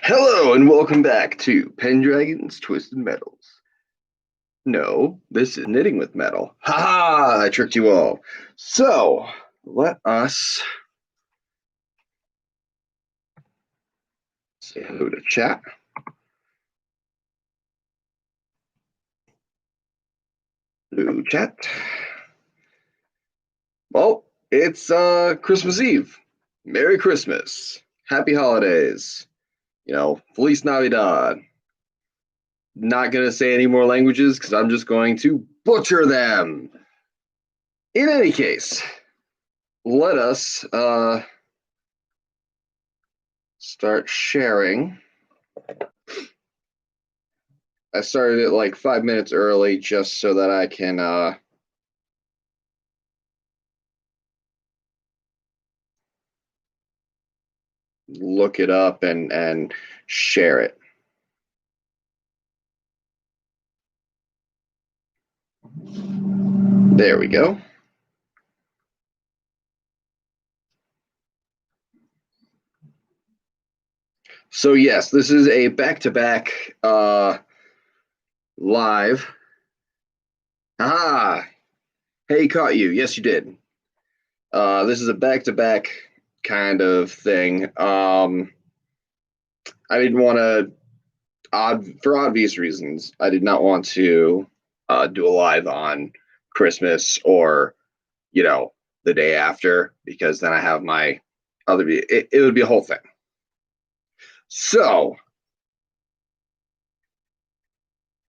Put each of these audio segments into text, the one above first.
Hello and welcome back to Pendragon's Twisted Metals. No, this is knitting with metal. Ha ha! I tricked you all. So let us say hello to chat. Hello, chat. Well, it's Christmas Eve. Merry Christmas. Happy holidays. Feliz Navidad. Not gonna say any more languages because I'm just going to butcher them. In any case, let us start sharing. I started it like 5 minutes early just so that I can look it up and share it. There we go. So yes, this is a back-to-back live. Ah, hey, caught you. Yes, you did. This is a back-to-back kind of thing. I didn't want to, for obvious reasons, I did not want to do a live on Christmas or, the day after, because then I have my other, it would be a whole thing. So,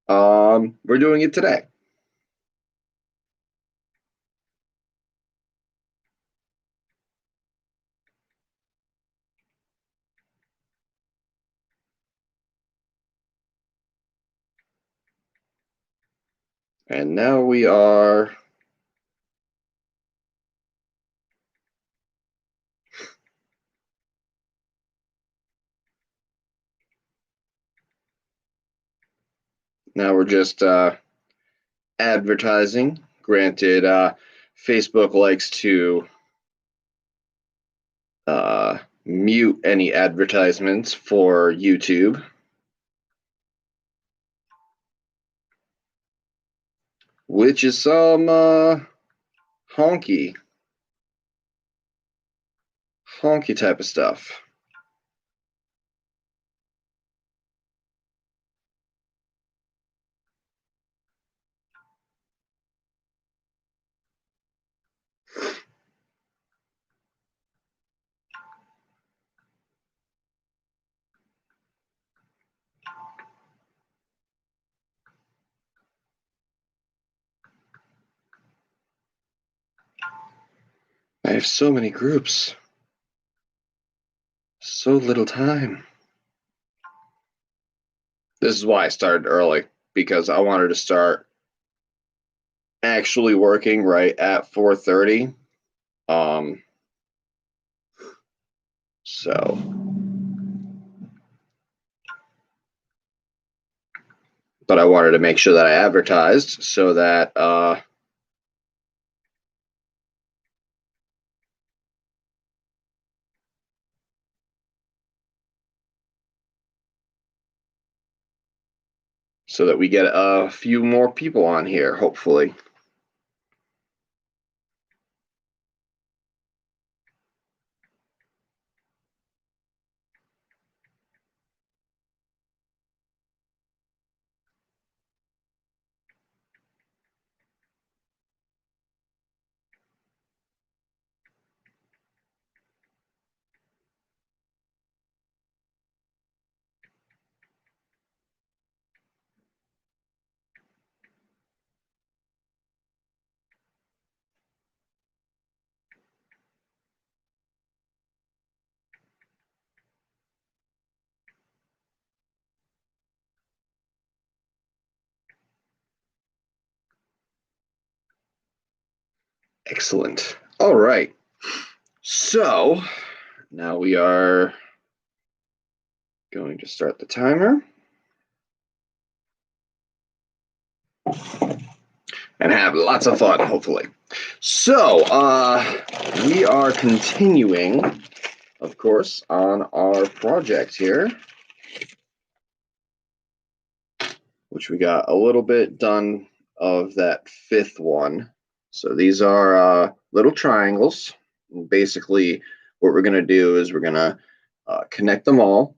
we're doing it today. And now we are just advertising. Granted, Facebook likes to mute any advertisements for YouTube, which is some honky type of stuff. I have so many groups, so little time. This is why I started early, because I wanted to start actually working right at 4:30. So but I wanted to make sure that I advertised so that we get a few more people on here, hopefully. Excellent. All right. So now we are going to start the timer and have lots of fun, hopefully. So we are continuing, of course, on our project here. which we got a little bit done of that fifth one. So these are little triangles. And basically, what we're going to do is we're going to connect them all,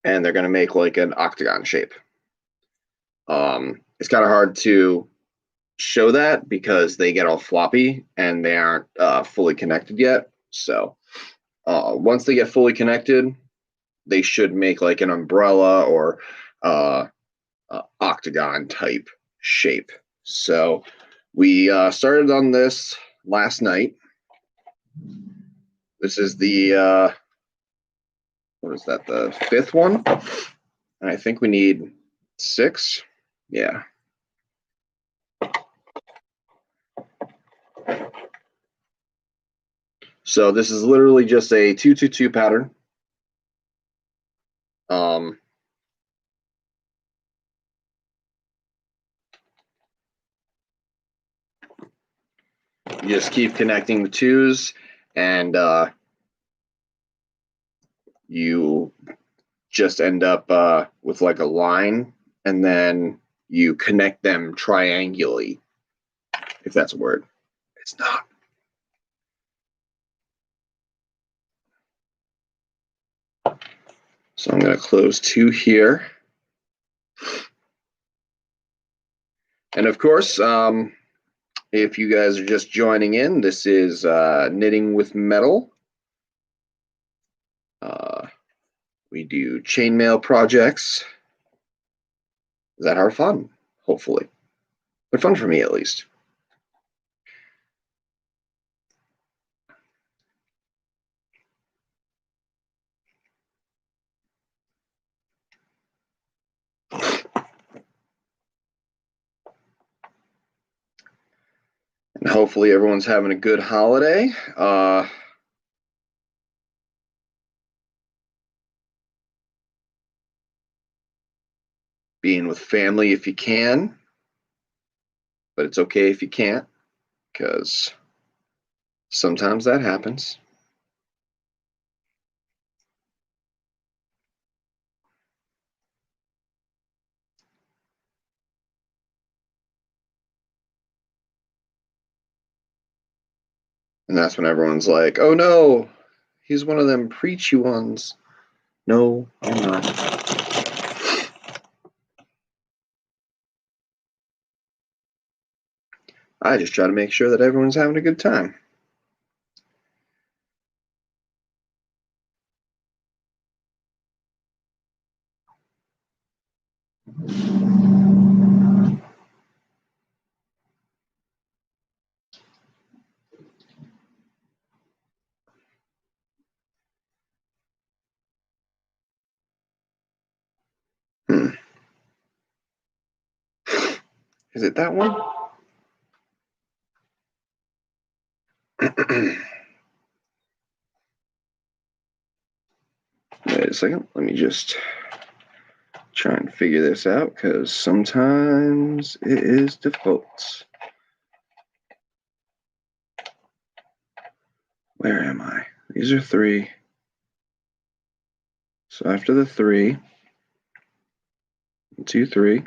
and they're going to make like an octagon shape. It's kind of hard to show that because they get all floppy and they aren't fully connected yet. So once they get fully connected, they should make like an umbrella or octagon type shape. So we started on this last night. This is the what is that? The fifth one, and I think we need 6. Yeah. So this is literally just a 2-2-2 pattern. You just keep connecting the 2s, and you just end up with like a line, and then you connect them triangulate, if that's a word. It's not. So I'm going to close 2 here. And of course, if you guys are just joining in, this is Knitting with Metal. We do chainmail projects that are fun, hopefully. But fun for me, at least. And hopefully everyone's having a good holiday. Being with family if you can, but it's okay if you can't, because sometimes that happens. And that's when everyone's like, oh no, he's one of them preachy ones. No, I'm not. I just try to make sure that everyone's having a good time. Is it that one? Wait a second. Let me just try and figure this out, because sometimes it is difficult. Where am I? These are 3. So after the 3, 2, 3.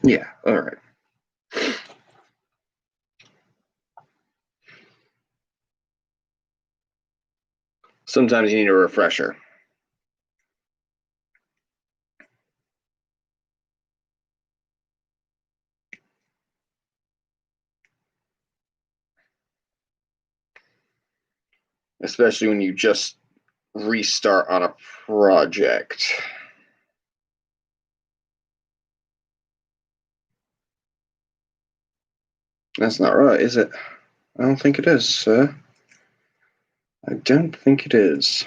Yeah, all right. Sometimes you need a refresher. Especially when you just restart on a project. That's not right, is it? I don't think it is, sir. I don't think it is.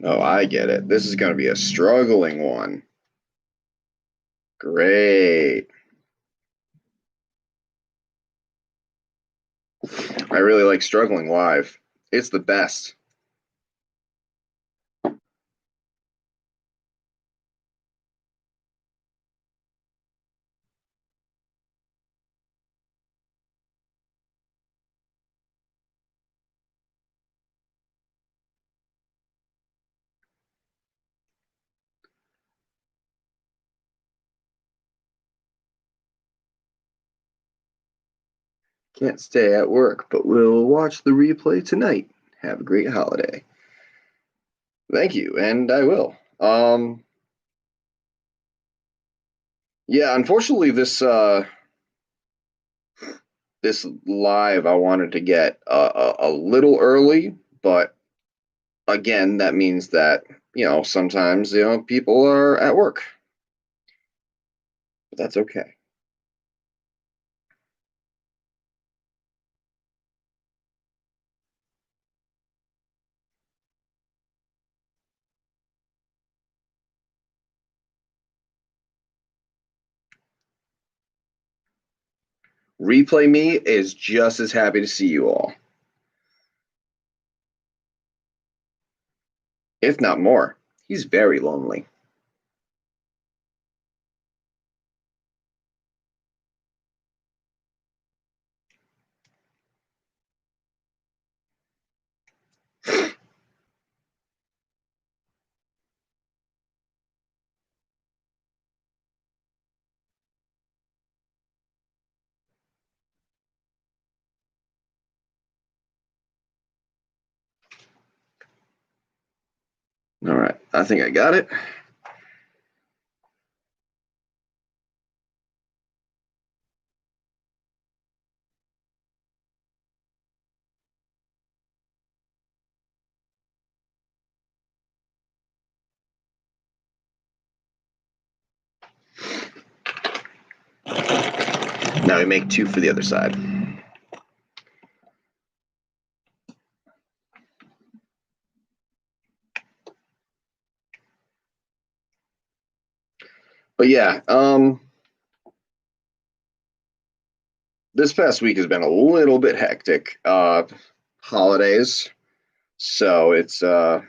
Oh, I get it. This is going to be a struggling one. Great. I really like struggling live. It's the best. Can't stay at work, but we'll watch the replay tonight. Have a great holiday. Thank you, and I will. Yeah, unfortunately, this live I wanted to get a little early, but again, that means that sometimes people are at work, but that's okay. Replay me is just as happy to see you all, if not more. He's very lonely. All right, I think I got it. Now we make two for the other side. But yeah, this past week has been a little bit hectic. Holidays, so it's been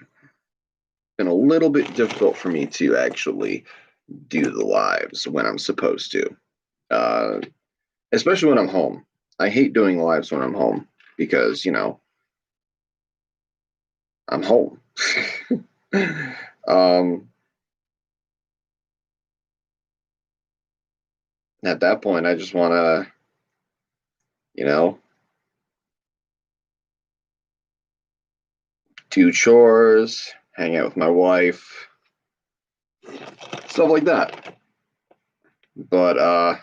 a little bit difficult for me to actually do the lives when I'm supposed to, uh, especially when I'm home. I hate doing lives when I'm home because I'm home. um, at that point, I just want to, you know, do chores, hang out with my wife, stuff like that. But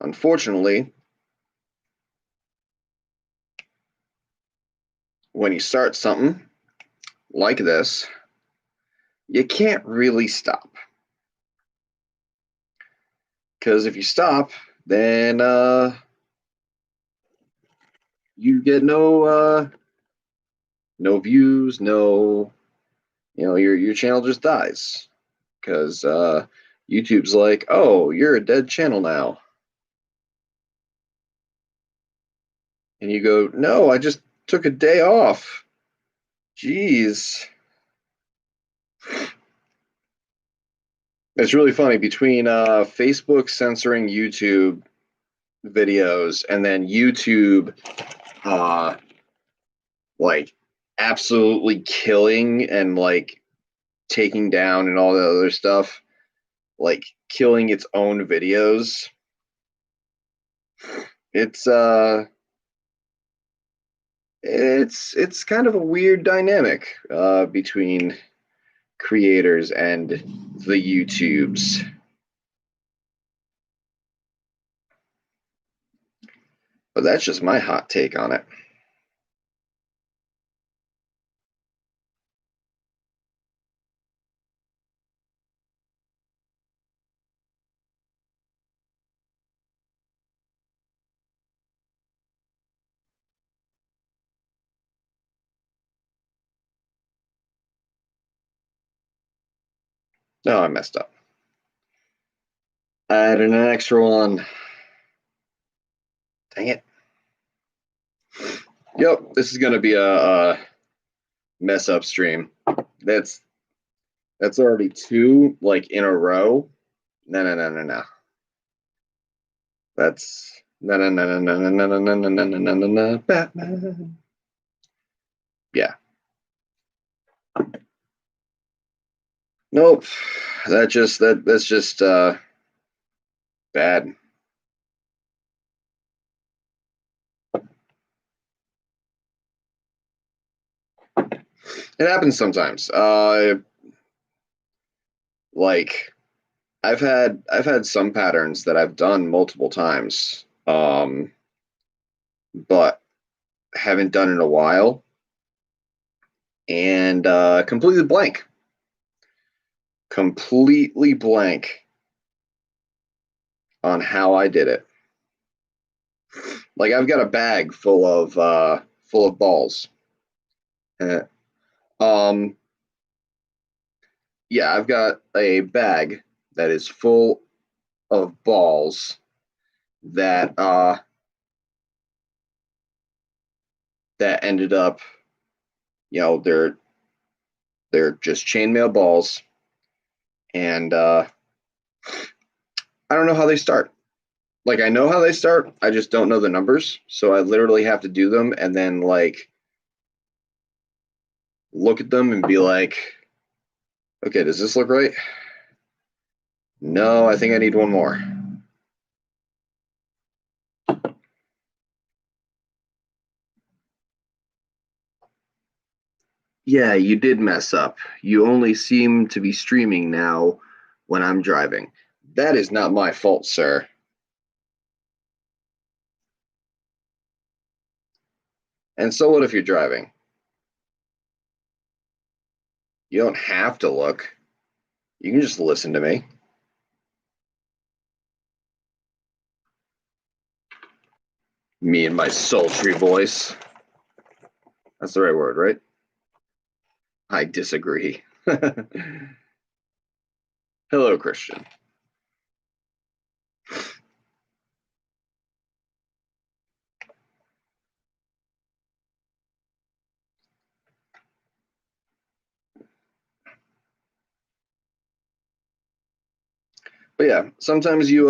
unfortunately, when you start something like this, you can't really stop. Because if you stop, then you get no views, no, your channel just dies. Because YouTube's like, oh, you're a dead channel now. And you go, no, I just took a day off. Jeez. It's really funny between Facebook censoring YouTube videos and then YouTube uh, like absolutely killing and like taking down and all the other stuff, like killing its own videos. It's it's kind of a weird dynamic between creators and the YouTubes. But that's just my hot take on it. No, I messed up. I added an extra one. Dang it. Yep, this is going to be a mess up stream. That's already two like in a row. No. That's no. Batman. Yeah. Nope. That's just bad. It happens sometimes. Like I've had some patterns that I've done multiple times, but haven't done in a while, and completely blank on how I did it. Like I've got a bag full of balls. Uh, um, yeah, I've got a bag that is full of balls that that ended up, they're just chainmail balls, and I don't know how they start. Like I know how they start, I just don't know the numbers. So I literally have to do them and then like look at them and be like, okay, does this look right? No, I think I need one more. Yeah, you did mess up. You only seem to be streaming now when I'm driving. That is not my fault, sir. And so what if you're driving? You don't have to look. You can just listen to me. Me and my sultry voice. That's the right word, right? I disagree. Hello, Christian. But yeah, sometimes you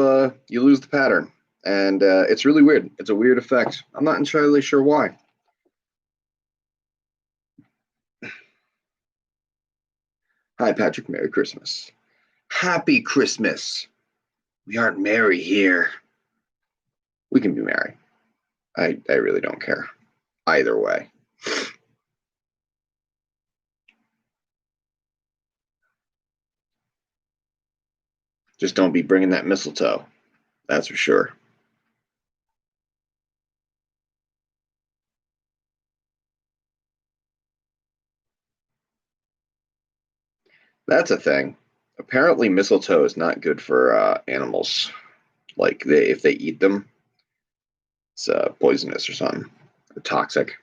lose the pattern, and it's really weird. It's a weird effect. I'm not entirely sure why. Hi, Patrick. Merry Christmas. Happy Christmas. We aren't merry here. We can be merry. I really don't care. Either way. Just don't be bringing that mistletoe. That's for sure. That's a thing. Apparently, mistletoe is not good for animals. Like if they eat them, it's poisonous or something, or toxic.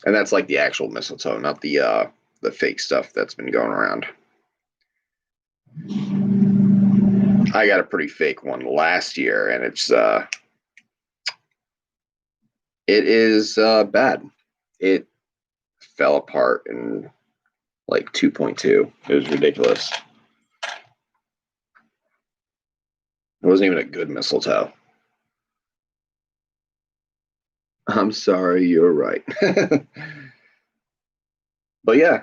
And that's like the actual mistletoe, not the fake stuff that's been going around. I got a pretty fake one last year, and it is bad. It fell apart in like 2.2. It was ridiculous. It wasn't even a good mistletoe. I'm sorry, you're right. But yeah,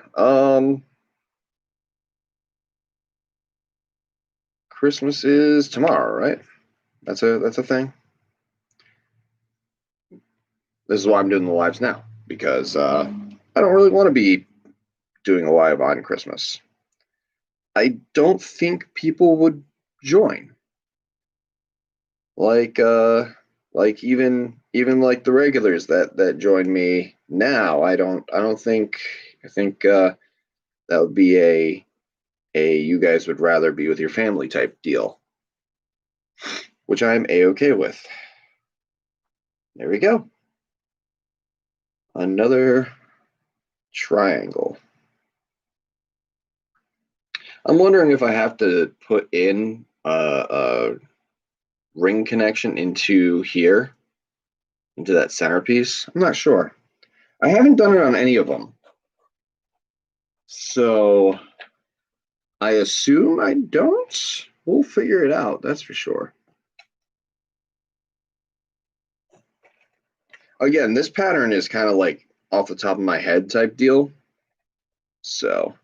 Christmas is tomorrow, right? That's a thing. This is why I'm doing the lives now, because I don't really want to be doing a live on Christmas. I don't think people would join. Like even like the regulars that join me now, I don't think I think that would be a you guys would rather be with your family type deal, which I'm a-okay with. There we go. Another triangle. I'm wondering if I have to put in a ring connection into here, into that centerpiece. I'm not sure. I haven't done it on any of them. So I assume I don't. We'll figure it out, that's for sure. Again, this pattern is kind of like off the top of my head type deal. So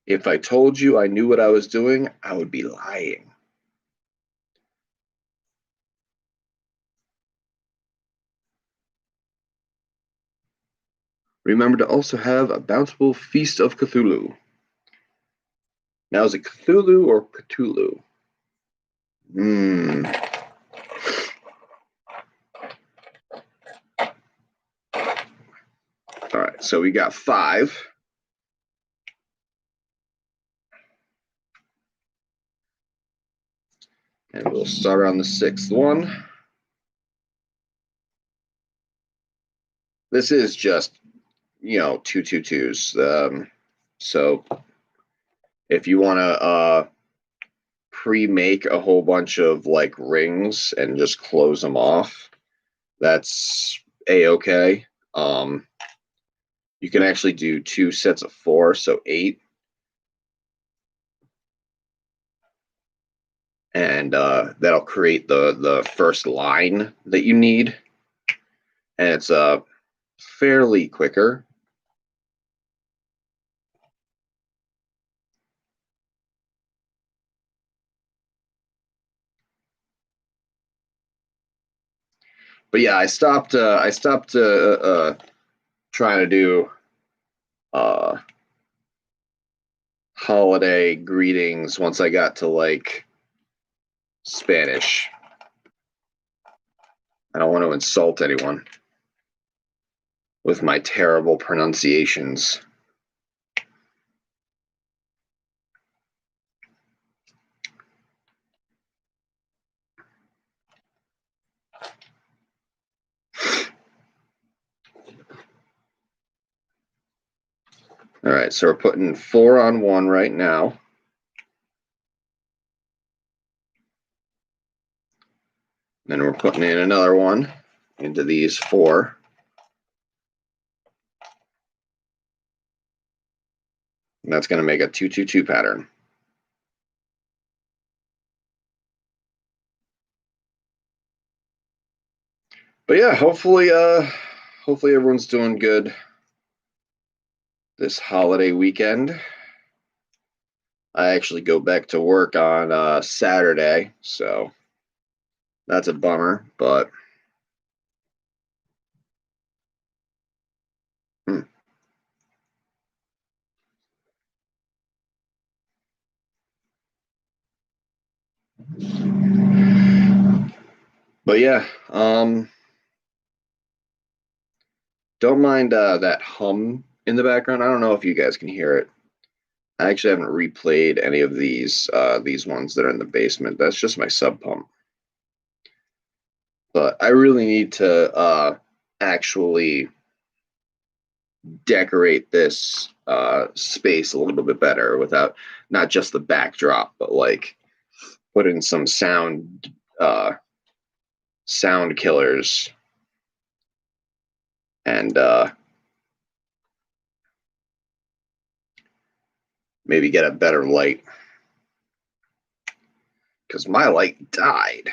if I told you I knew what I was doing, I would be lying. Remember to also have a bountiful feast of Cthulhu. Now, is it Cthulhu or Cthulhu? All right, so we got 5. And we'll start on the 6th one. This is just, 2 2 2s. So if you want to pre-make a whole bunch of like rings and just close them off, that's a-okay. You can actually do 2 sets of 4, so 8. And that'll create the first line that you need. And it's fairly quicker. But yeah, I stopped trying to do holiday greetings once I got to like Spanish. I don't want to insult anyone with my terrible pronunciations. All right, so we're putting 4 on 1 right now. Then we're putting in another one into these 4. And that's going to make a 2 2 2 pattern. But yeah, hopefully everyone's doing good this holiday weekend. I actually go back to work on Saturday, so that's a bummer, but but yeah, don't mind that hum in the background. I don't know if you guys can hear it. I actually haven't replayed any of these ones that are in the basement. That's just my sub pump. But I really need to actually decorate this space a little bit better without not just the backdrop, but like put in some sound killers and maybe get a better light because my light died.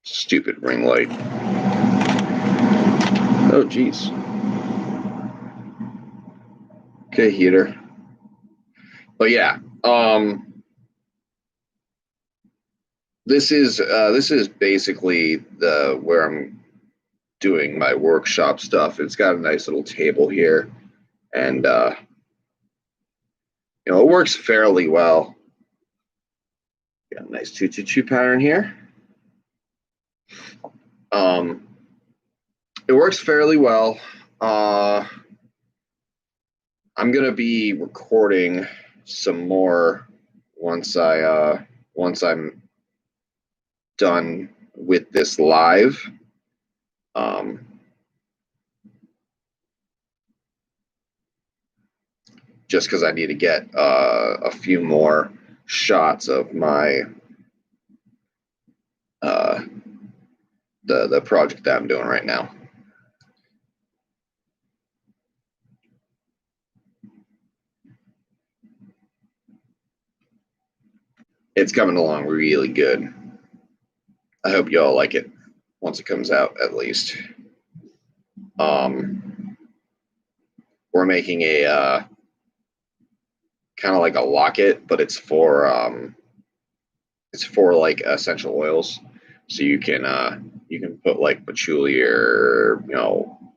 Stupid ring light. Oh, geez. Okay, heater. But yeah, this is basically the where I'm doing my workshop stuff. It's got a nice little table here, and it works fairly well. Got a nice 222 pattern here. It works fairly well. I'm gonna be recording some more once I'm done with this live. Just because I need to get a few more shots of my the project that I'm doing right now. It's coming along really good. I hope you all like it once it comes out, at least. We're making a kind of like a locket, but it's for like essential oils, so you can put like patchouli or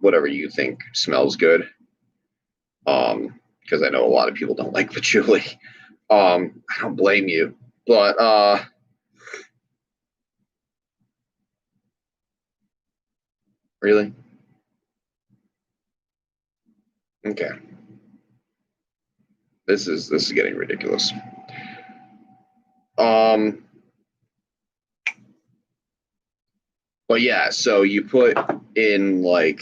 whatever you think smells good. Because I know a lot of people don't like patchouli. I don't blame you, but really, okay. This is getting ridiculous. But yeah, so you put in like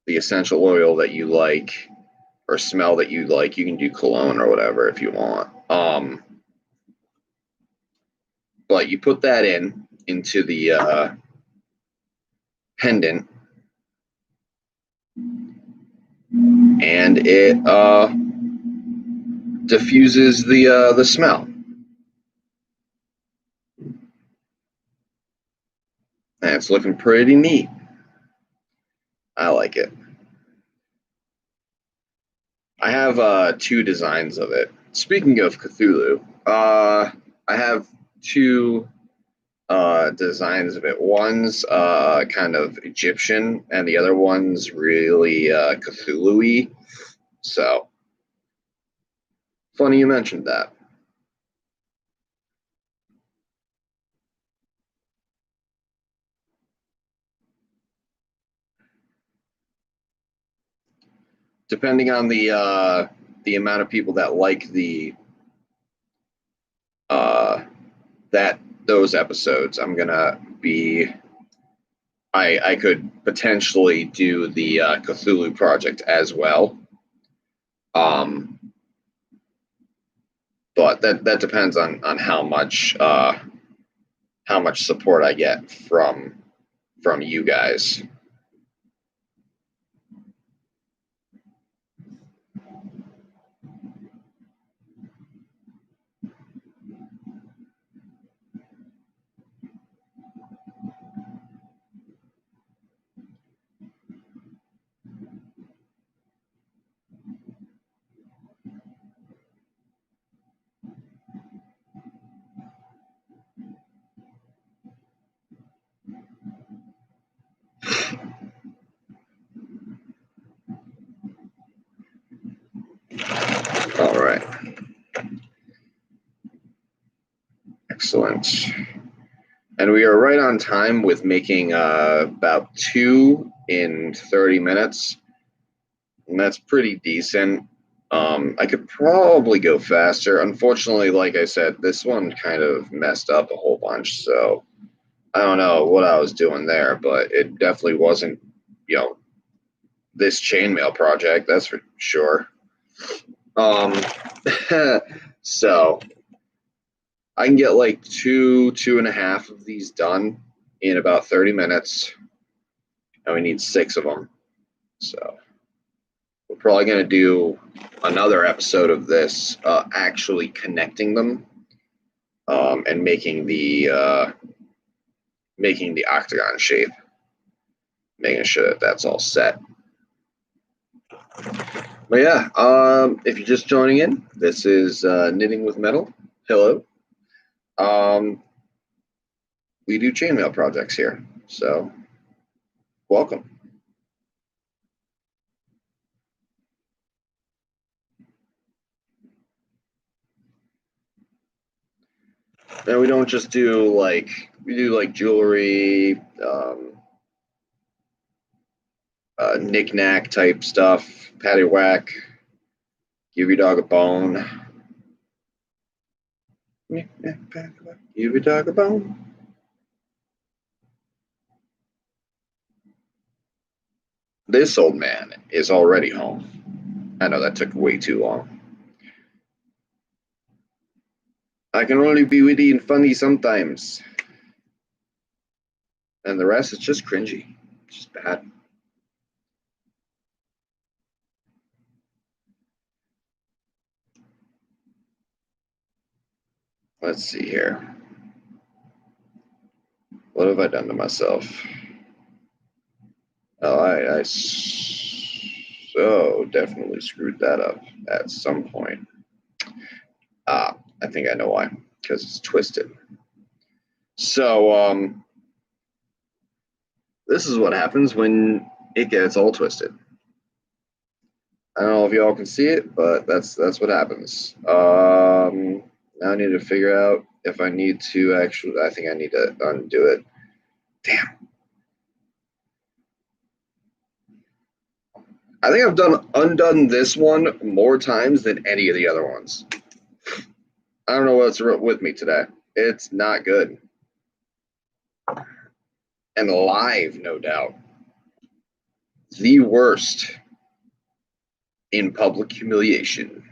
the essential oil that you like or smell that you like. You can do cologne or whatever if you want. But you put that into the pendant, and it diffuses the smell. And it's looking pretty neat. I like it. I have two designs of it. Speaking of Cthulhu, I have two designs of it. One's kind of Egyptian, and the other one's really Cthulhu-y. So funny you mentioned that. Depending on the amount of people that like the that those episodes, I'm gonna be. I could potentially do the Cthulhu project as well. But that depends on how much support I get from you guys. All right. Excellent. And we are right on time with making about 2 in 30 minutes. And that's pretty decent. I could probably go faster. Unfortunately, like I said, this one kind of messed up a whole bunch. So I don't know what I was doing there, but it definitely wasn't, this chainmail project, that's for sure. Um, so I can get like two and a half of these done in about 30 minutes. And we need 6 of them. So we're probably going to do another episode of this, actually connecting them, and making the octagon shape, making sure that that's all set. But yeah, if you're just joining in, this is Knitting with Metal. Hello. Um, we do chainmail projects here, so welcome. And we don't just do we do like jewelry, knick-knack type stuff, paddywhack, give your dog a bone. Knick-knack, paddywhack, give your dog a bone. This old man is already home. I know that took way too long. I can only be witty and funny sometimes. And the rest is just cringy. It's just bad. Let's see here. What have I done to myself? Oh, I so definitely screwed that up at some point. I think I know why. Because it's twisted. So, this is what happens when it gets all twisted. I don't know if y'all can see it, but that's what happens. Now I need to figure out if I need to actually. I think I need to undo it. Damn. I think I've undone this one more times than any of the other ones. I don't know what's with me today. It's not good. And live, no doubt. The worst in public humiliation.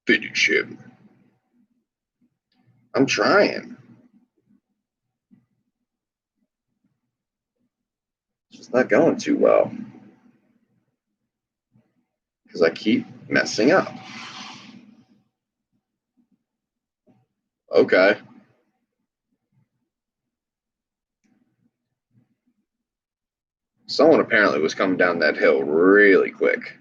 Finish him. I'm trying. It's just not going too well. Because I keep messing up. Okay. Someone apparently was coming down that hill really quick.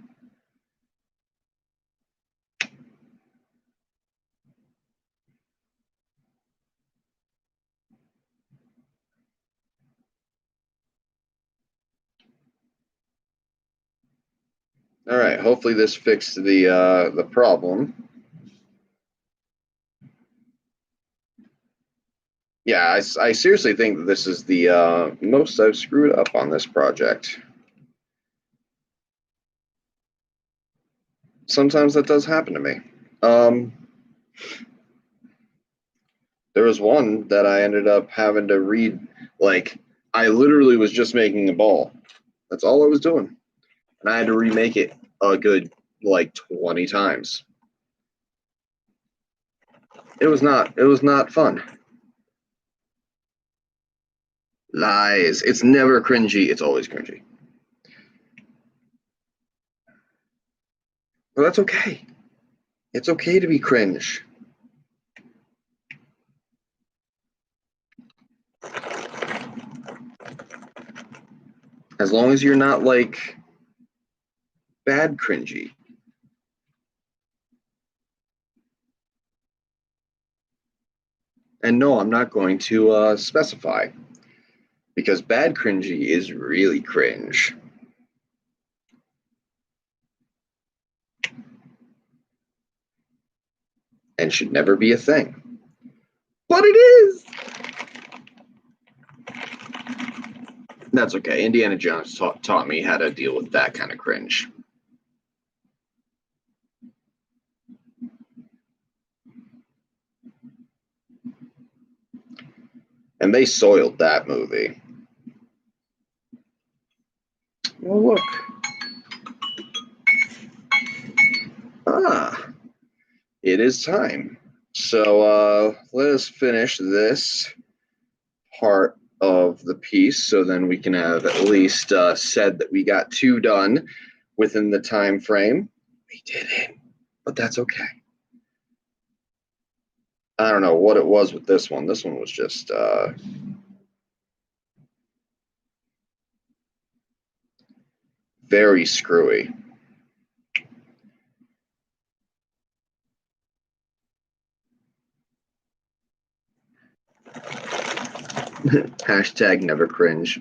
All right. Hopefully this fixed the problem. Yeah, I seriously think that this is the most I've screwed up on this project. Sometimes that does happen to me. There was one that I ended up having to read. Like, I literally was just making a ball. That's all I was doing. And I had to remake it a good, like, 20 times. It was not fun. Lies. It's never cringy. It's always cringy. But that's okay. It's okay to be cringe. As long as you're not, like, bad cringy. And no, I'm not going to specify. Because bad cringy is really cringe. And should never be a thing. But it is! That's okay. Indiana Jones taught me how to deal with that kind of cringe. And they soiled that movie. Well, look. Ah, it is time. So let us finish this part of the piece so then we can have at least said that we got 2 done within the time frame. We did it, but that's okay. I don't know what it was with this one. This one was just very screwy. Hashtag never cringe.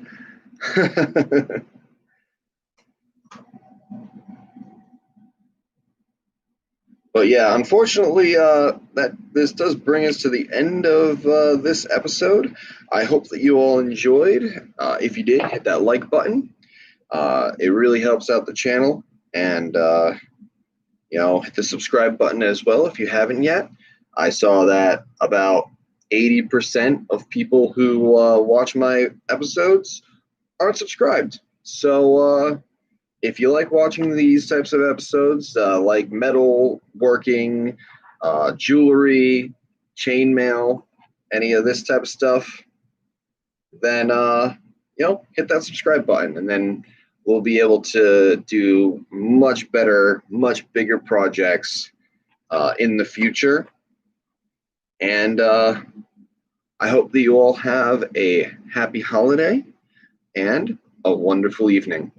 But yeah, unfortunately, that this does bring us to the end of this episode. I hope that you all enjoyed. If you did, hit that like button. It really helps out the channel, and hit the subscribe button as well if you haven't yet. I saw that about 80% of people who watch my episodes aren't subscribed. So if you like watching these types of episodes, like metal working, jewelry, chainmail, any of this type of stuff, then hit that subscribe button, and then we'll be able to do much better, much bigger projects in the future. And I hope that you all have a happy holiday and a wonderful evening.